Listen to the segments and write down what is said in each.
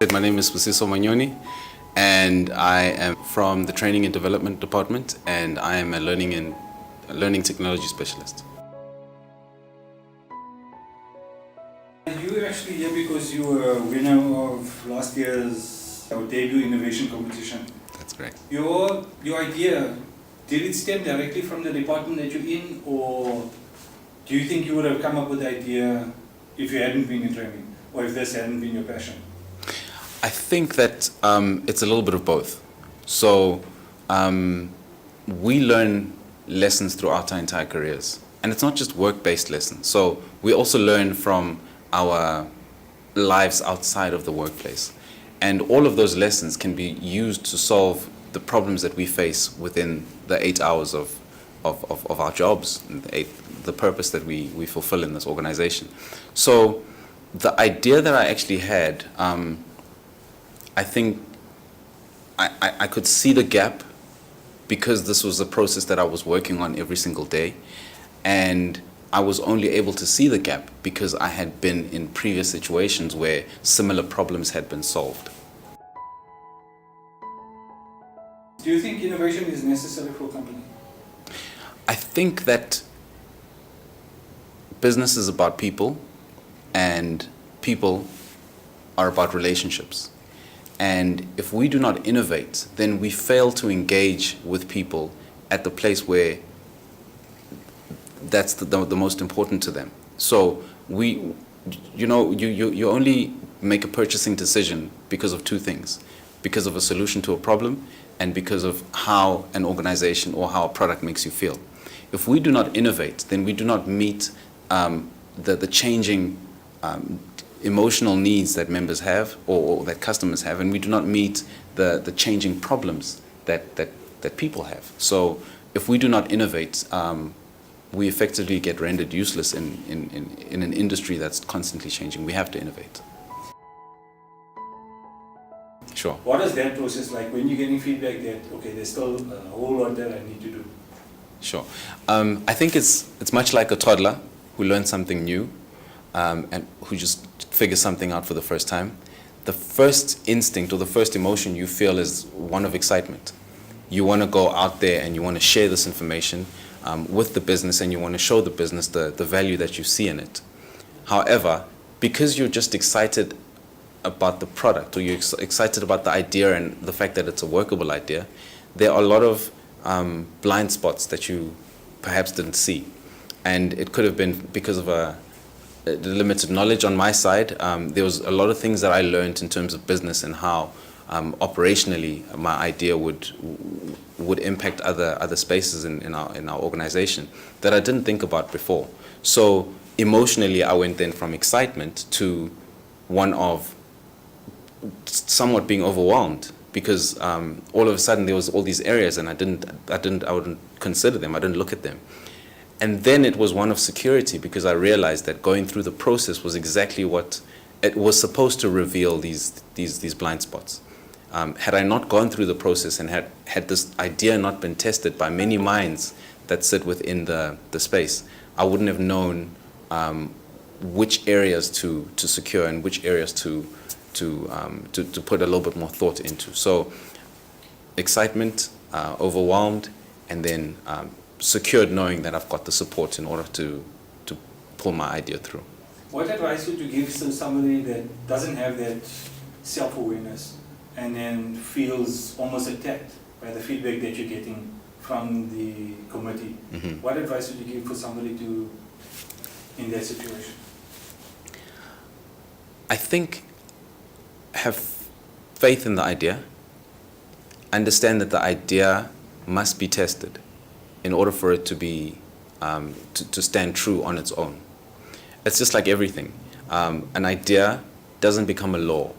My name is Sibusiso Manyoni, and I am from the Training and Development Department, and I am a learning technology specialist. You actually here because you were a winner of last year's debut innovation competition. That's correct. Your idea, did it stem directly from the department that you're in, or do you think you would have come up with the idea if you hadn't been in training, or if this hadn't been your passion? I think that it's a little bit of both. So we learn lessons throughout our entire careers, and it's not just work-based lessons. So we also learn from our lives outside of the workplace, and all of those lessons can be used to solve the problems that we face within the 8 hours of our jobs, and the purpose that we fulfill in this organization. So the idea that I actually had, I think I could see the gap because this was a process that I was working on every single day, and I was only able to see the gap because I had been in previous situations where similar problems had been solved. Do you think innovation is necessary for a company? I think that business is about people, and people are about relationships. And if we do not innovate, then we fail to engage with people at the place where that's the most important to them. So you only make a purchasing decision because of two things: because of a solution to a problem, and because of how an organization or how a product makes you feel. If we do not innovate, then we do not meet the changing emotional needs that members have or that customers have, and we do not meet the changing problems that people have. So if we do not innovate, we effectively get rendered useless in an industry that's constantly changing. We have to innovate. Sure. What is that process like when you're getting feedback that, okay, there's still a whole lot that I need to do? Sure. I think it's much like a toddler who learns something new and who just figures something out for the first time. The first instinct or the first emotion you feel is one of excitement. You want to go out there and you want to share this information with the business, and you want to show the business the value that you see in it. However, because you're just excited about the product, or you're excited about the idea and the fact that it's a workable idea, there are a lot of blind spots that you perhaps didn't see. And it could have been because of the limited knowledge on my side. There was a lot of things that I learned in terms of business and how operationally my idea would impact other spaces in our organization that I didn't think about before. So emotionally, I went then from excitement to one of somewhat being overwhelmed, because all of a sudden there was all these areas and I wouldn't consider them, I didn't look at them. And then it was one of security, because I realized that going through the process was exactly what it was supposed to reveal, these blind spots. Had I not gone through the process and had this idea not been tested by many minds that sit within the space, I wouldn't have known which areas to secure and which areas to put a little bit more thought into. So excitement, overwhelmed, and then secured, knowing that I've got the support in order to pull my idea through. What advice would you give to somebody that doesn't have that self-awareness and then feels almost attacked by the feedback that you're getting from the committee? Mm-hmm. What advice would you give for somebody in that situation? I think have faith in the idea, understand that the idea must be tested in order for it to be to stand true on its own. It's just like everything. An idea doesn't become a law.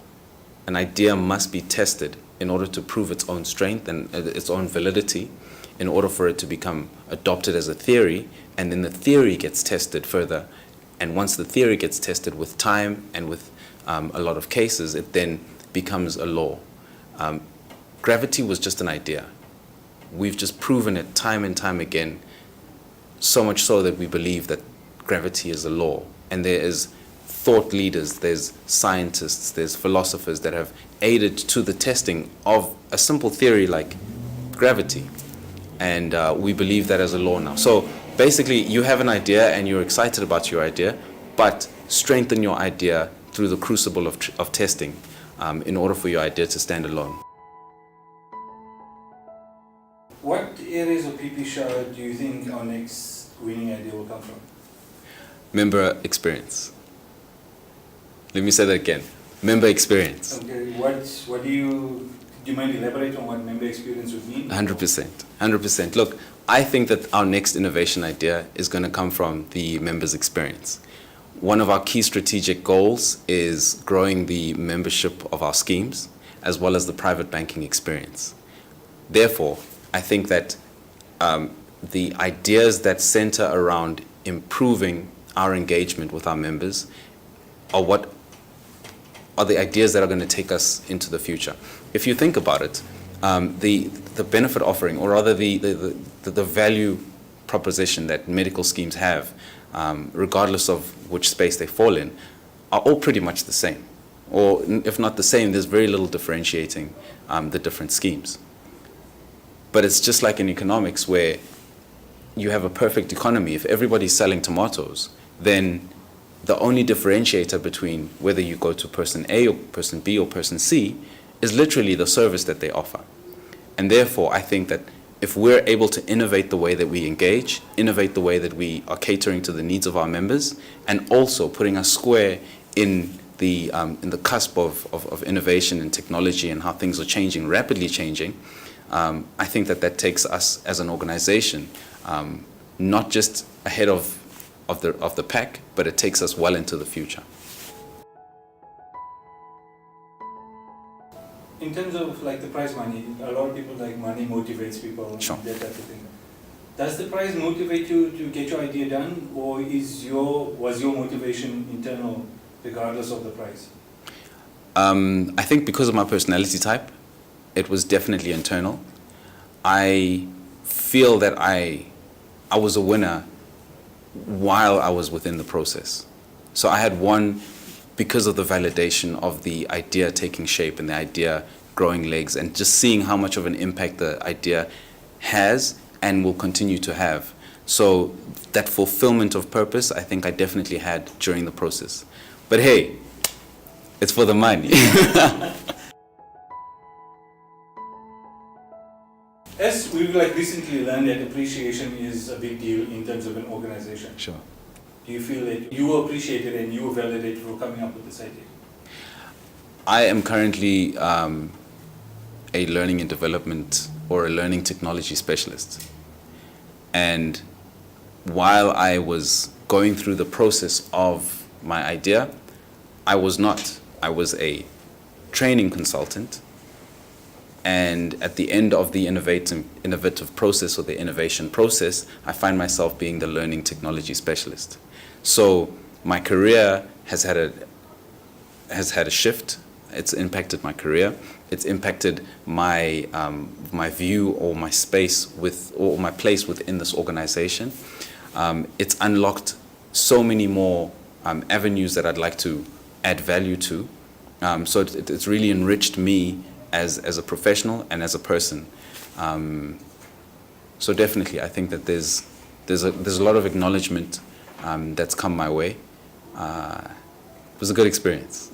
An idea must be tested in order to prove its own strength and its own validity, in order for it to become adopted as a theory, and then the theory gets tested further. And once the theory gets tested with time and with a lot of cases, it then becomes a law. Gravity was just an idea. We've just proven it time and time again, so much so that we believe that gravity is a law. And there is thought leaders, there's scientists, there's philosophers that have aided to the testing of a simple theory like gravity. And we believe that as a law now. So basically, you have an idea and you're excited about your idea, but strengthen your idea through the crucible of testing in order for your idea to stand alone. What areas of PP Show do you think our next winning idea will come from? Member experience. Let me say that again. Member experience. Okay, what do you mind elaborate on what member experience would mean? 100%. 100%. Look, I think that our next innovation idea is going to come from the members' experience. One of our key strategic goals is growing the membership of our schemes as well as the private banking experience. Therefore, I think that the ideas that center around improving our engagement with our members are what are the ideas that are going to take us into the future. If you think about it, the benefit offering, or rather the value proposition that medical schemes have, regardless of which space they fall in, are all pretty much the same. Or if not the same, there's very little differentiating the different schemes. But it's just like in economics where you have a perfect economy. If everybody's selling tomatoes, then the only differentiator between whether you go to person A or person B or person C is literally the service that they offer. And therefore, I think that if we're able to innovate the way that we engage, innovate the way that we are catering to the needs of our members, and also putting us square in the cusp of innovation and technology and how things are changing, rapidly changing, I think that takes us as an organization not just ahead of the pack, but it takes us well into the future. In terms of like the prize money, a lot of people like money motivates people, Sure. that type of thing. Does the prize motivate you to get your idea done, or was your motivation internal regardless of the prize? I think because of my personality type, it was definitely internal. I feel that I was a winner while I was within the process. So I had won because of the validation of the idea taking shape and the idea growing legs and just seeing how much of an impact the idea has and will continue to have. So that fulfillment of purpose, I think I definitely had during the process. But hey, it's for the money. As we've recently learned that appreciation is a big deal in terms of an organization. Sure. Do you feel that you were appreciated and you were validated for coming up with this idea? I am currently a learning and development or a learning technology specialist. And while I was going through the process of my idea, I was not. I was a training consultant. And at the end of the innovative process or the innovation process, I find myself being the learning technology specialist. So my career has had a shift. It's impacted my career. It's impacted my my view or my space or my place within this organization. It's unlocked so many more avenues that I'd like to add value to. So it's really enriched me as a professional and as a person. So definitely, I think that there's a lot of acknowledgement that's come my way. It was a good experience.